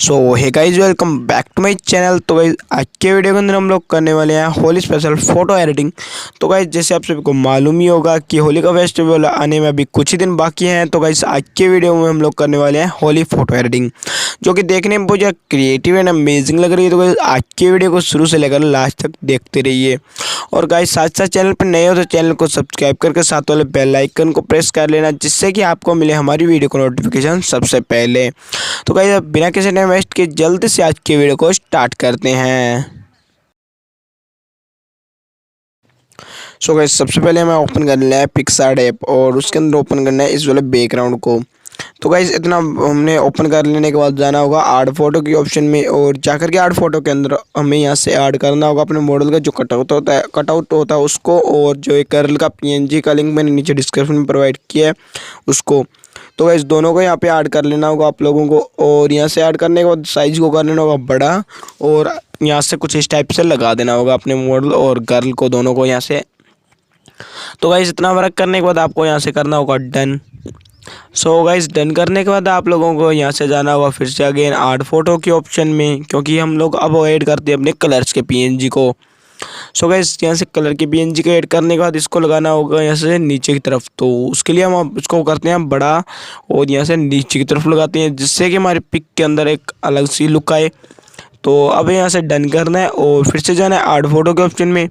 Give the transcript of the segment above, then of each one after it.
So hey guys, welcome back to my channel. तो guys आज के वीडियो के अंदर हम लोग करने वाले हैं होली स्पेशल फ़ोटो एडिटिंग। तो गाइस जैसे आप सभी को मालूम ही होगा कि होली का फेस्टिवल आने में अभी कुछ ही दिन बाकी हैं। तो गाइस आज के वीडियो में हम लोग करने वाले हैं होली फ़ोटो एडिटिंग, जो कि देखने में बहुत क्रिएटिव एंड अमेजिंग लग रही है। तो गाइस आज के वीडियो को शुरू से लेकर लास्ट तक देखते रहिए। और गाइस साथ साथ चैनल पर नए हो तो चैनल को सब्सक्राइब करके साथ वाले बेल आइकन को प्रेस कर लेना, जिससे कि आपको मिले हमारी वीडियो को नोटिफिकेशन सबसे पहले। तो गाइस बिना किसी टाइम वेस्ट के जल्दी से आज के वीडियो को स्टार्ट करते हैं। सो गाइस सबसे पहले हमें ओपन करना है पिक्सआर्ट ऐप और उसके अंदर ओपन करना है इस वाले बैकग्राउंड को। तो गाइस इतना हमने ओपन कर लेने के बाद जाना होगा आर्ट फोटो की ऑप्शन में, और जाकर के आर्ट फोटो के अंदर हमें यहाँ से ऐड करना होगा अपने मॉडल का जो कटआउट होता है उसको, और जो एक कर्ल का पीएनजी का लिंक मैंने नीचे डिस्क्रिप्शन में प्रोवाइड किया है उसको। तो गाइस दोनों को यहाँ पे ऐड कर लेना होगा आप लोगों को, और यहाँ से ऐड करने के बाद साइज को कर लेना होगा बड़ा, और यहाँ से कुछ इस टाइप से लगा देना होगा अपने मॉडल और गर्ल को, दोनों को यहाँ से। तो गाइस इतना वर्क करने के बाद आपको यहाँ से करना होगा डन। सो गाइस डन करने के बाद आप लोगों को यहाँ से जाना होगा फिर से अगेन आर्ट फोटो के ऑप्शन में, क्योंकि हम लोग अब ऐड करते हैं अपने कलर्स के पीएनजी को। सो गाइस यहाँ से कलर के पीएनजी को ऐड करने के बाद इसको लगाना होगा यहाँ से नीचे की तरफ। तो उसके लिए हम अब इसको करते हैं बड़ा, और यहाँ से नीचे की तरफ लगाते हैं, जिससे कि हमारे पिक के अंदर एक अलग सी लुक आए। तो अब यहाँ से डन करना है और फिर से जाना है आर्ट फोटो के ऑप्शन में,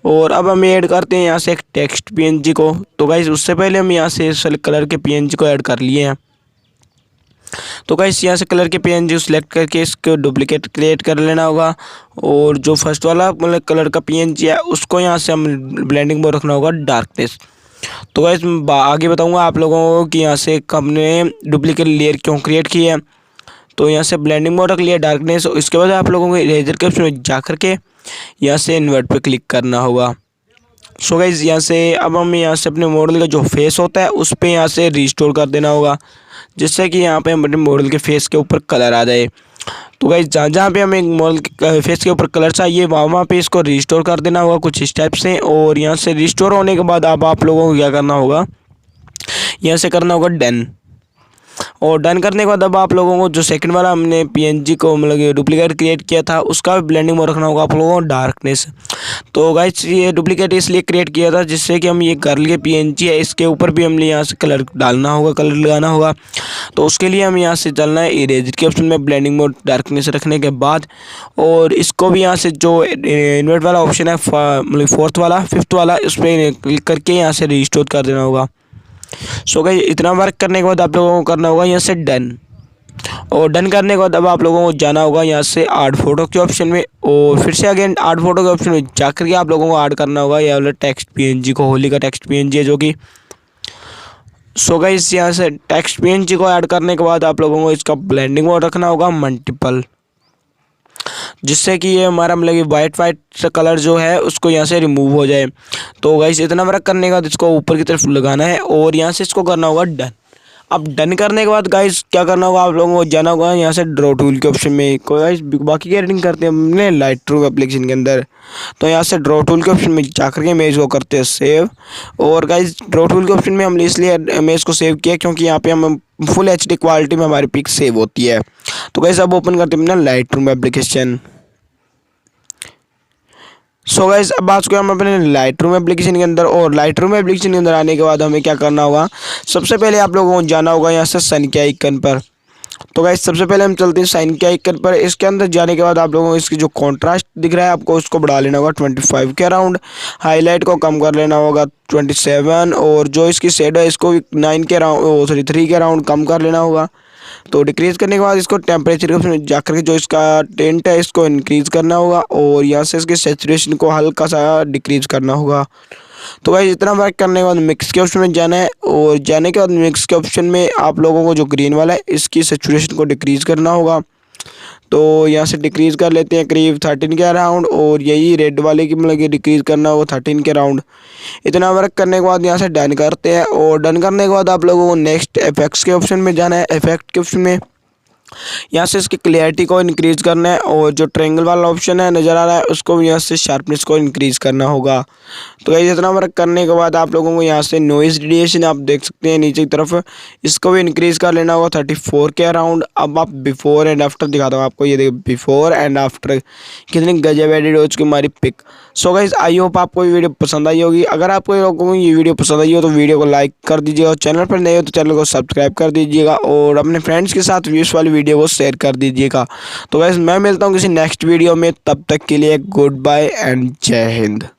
और अब हम ऐड करते हैं यहाँ से एक टेक्स्ट पीएनजी को। तो गाइस उससे पहले हम यहाँ से कलर के पीएनजी को ऐड कर लिए हैं। तो गाइस यहाँ से कलर के पीएनजी को सिलेक्ट करके इसको डुप्लीकेट क्रिएट कर लेना होगा, और जो फर्स्ट वाला मतलब कलर का पीएनजी है उसको यहाँ से हम ब्लेंडिंग में रखना होगा डार्कनेस। तो गाइस आगे बताऊँगा आप लोगों को कि यहाँ से हमने डुप्लीकेट लेयर क्यों क्रिएट की है। तो यहाँ से ब्लेंडिंग मोड रख लिया डार्कनेस, और इसके बाद आप लोगों को इरेजर के ऑप्शन में जा करके यहाँ से इन्वर्ट पे क्लिक करना होगा। सो गाइस यहाँ से अब हम यहाँ से अपने मॉडल का जो फेस होता है उस पर यहाँ से रिस्टोर कर देना होगा, जिससे कि यहाँ पे अपने मॉडल के फेस के ऊपर कलर आ जाए। तो गाइस जहाँ जहाँ पे हमें मॉडल के फेस के ऊपर कलर चाहिए वहाँ पे इसको रिस्टोर कर देना होगा कुछ इस टाइप से। और यहाँ से रिस्टोर होने के बाद अब आप लोगों को क्या करना होगा, यहाँ से करना होगा डन। और डन करने के बाद अब आप लोगों को जो सेकंड वाला हमने पीएनजी को मतलब डुप्लीकेट क्रिएट किया था उसका भी ब्लेंडिंग में रखना होगा आप लोगों को डार्कनेस। तो गाइस ये डुप्लीकेट इसलिए क्रिएट किया था जिससे कि हम ये गर्ल के पीएनजी है इसके ऊपर भी हमें यहाँ से कलर डालना होगा, कलर लगाना होगा। तो उसके लिए हम यहाँ से चलना है इरेजर के ऑप्शन में ब्लेंडिंग मोड डार्कनेस रखने के बाद, और इसको भी यहाँ से जो इन्वर्ट वाला ऑप्शन है मतलब फोर्थ वाला फिफ्थ वाला उस पर क्लिक करके यहाँ से रिस्टोर कर देना होगा। सो गाइस इतना वर्क करने के बाद आप लोगों को करना होगा यहाँ से डन। और डन करने के बाद अब आप लोगों को जाना होगा यहाँ से आर्ट फोटो के ऑप्शन में, और फिर से अगेन आर्ट फोटो के ऑप्शन में जाकर के आप लोगों को ऐड करना होगा ये वाला टेक्स्ट पीएनजी को, होली का टेक्स्ट पीएनजी है जो कि। सो गाइस यहाँ से टेक्स्ट पीएनजी को ऐड करने के बाद आप लोगों को इसका ब्लेंडिंग मोड रखना होगा मल्टीपल, जिससे कि ये हमारा मतलब वाइट कलर जो है उसको यहाँ से रिमूव हो जाए। तो गाइस इतना वर्क करने के बाद इसको ऊपर की तरफ लगाना है और यहाँ से इसको करना होगा डन। अब डन करने के बाद गाइस क्या करना होगा, आप लोगों को जाना होगा यहाँ से ड्रॉ टूल के ऑप्शन में। कोई गाइस बाकी की एडिटिंग करते हैं हमने लाइटरूम एप्लीकेशन के अंदर, तो यहाँ से ड्रॉ टूल के ऑप्शन में जाकर के इमेज को करते हैं सेव। और गाइस ड्रॉ टूल के ऑप्शन में हमने इसलिए इमेज को सेव किया क्योंकि यहाँ पे हम फुल HD क्वालिटी में हमारी पिक सेव होती है। तो गाइस अब ओपन करते हैं अपना लाइटरूम एप्लीकेशन। सो गाइस अब आ चुके हम अपने लाइटरूम एप्लीकेशन के अंदर, और लाइटरूम एप्लीकेशन के अंदर आने के बाद हमें क्या करना होगा, सबसे पहले आप लोगों को जाना होगा यहाँ से सन के आइकन पर। तो गाइस सबसे पहले हम चलते हैं साइन के आइकन पर। इसके अंदर जाने के बाद आप लोगों को इसकी जो कॉन्ट्रास्ट दिख रहा है आपको उसको बढ़ा लेना होगा 25 के अराउंड, हाईलाइट को कम कर लेना होगा 27, और जो इसकी शेडो है इसको 9 के अराउंड 3 के अराउंड कम कर लेना होगा। तो डिक्रीज़ करने के बाद इसको टेम्परेचर के जाकर के जो इसका टेंट है इसको इंक्रीज़ करना होगा, और यहाँ से इसके सेचुरेशन को हल्का सा डिक्रीज़ करना होगा। तो गाइस इतना वर्क करने के बाद मिक्स के ऑप्शन में जाना है, और जाने के बाद मिक्स के ऑप्शन में आप लोगों को जो ग्रीन वाला है इसकी सेचुरेशन को डिक्रीज़ करना होगा। तो यहाँ से डिक्रीज़ कर लेते हैं करीब 13 के अराउंड, और यही रेड वाले की मतलब डिक्रीज़ करना होगा 13 के अराउंड। इतना वर्क करने के बाद यहाँ से डन करते हैं, और डन करने के बाद आप लोगों को नेक्स्ट इफेक्ट्स के ऑप्शन में जाना है। इफेक्ट के ऑप्शन में यहाँ से इसकी क्लियरिटी को इंक्रीज़ करना है और जो ट्रायंगल वाला ऑप्शन है नज़र आ रहा है उसको यहाँ से शार्पनेस को इंक्रीज़ करना होगा। तो गाइस इतना वर्क करने के बाद आप लोगों को यहाँ से नॉइज़ रेडिएशन आप देख सकते हैं नीचे की तरफ, इसको भी इंक्रीज़ कर लेना होगा 34 के अराउंड। अब आप बिफोर एंड आफ्टर दिखाता हूँ आपको, ये देखिए बिफोर एंड आफ्टर कितनी गजब एडिट हो चुकी हमारी pic. So guys I hope आपको ये वीडियो पसंद आई होगी। अगर आपको लोगों को ये वीडियो पसंद आई हो तो वीडियो को लाइक कर दीजिएगा और चैनल पर नए हो तो चैनल को सब्सक्राइब कर दीजिएगा और अपने फ्रेंड्स के साथ व्यूज़ वाली वीडियो को शेयर कर दीजिएगा। तो गाइस मैं मिलता हूँ किसी नेक्स्ट वीडियो में, तब तक के लिए गुड बाय एंड जय हिंद।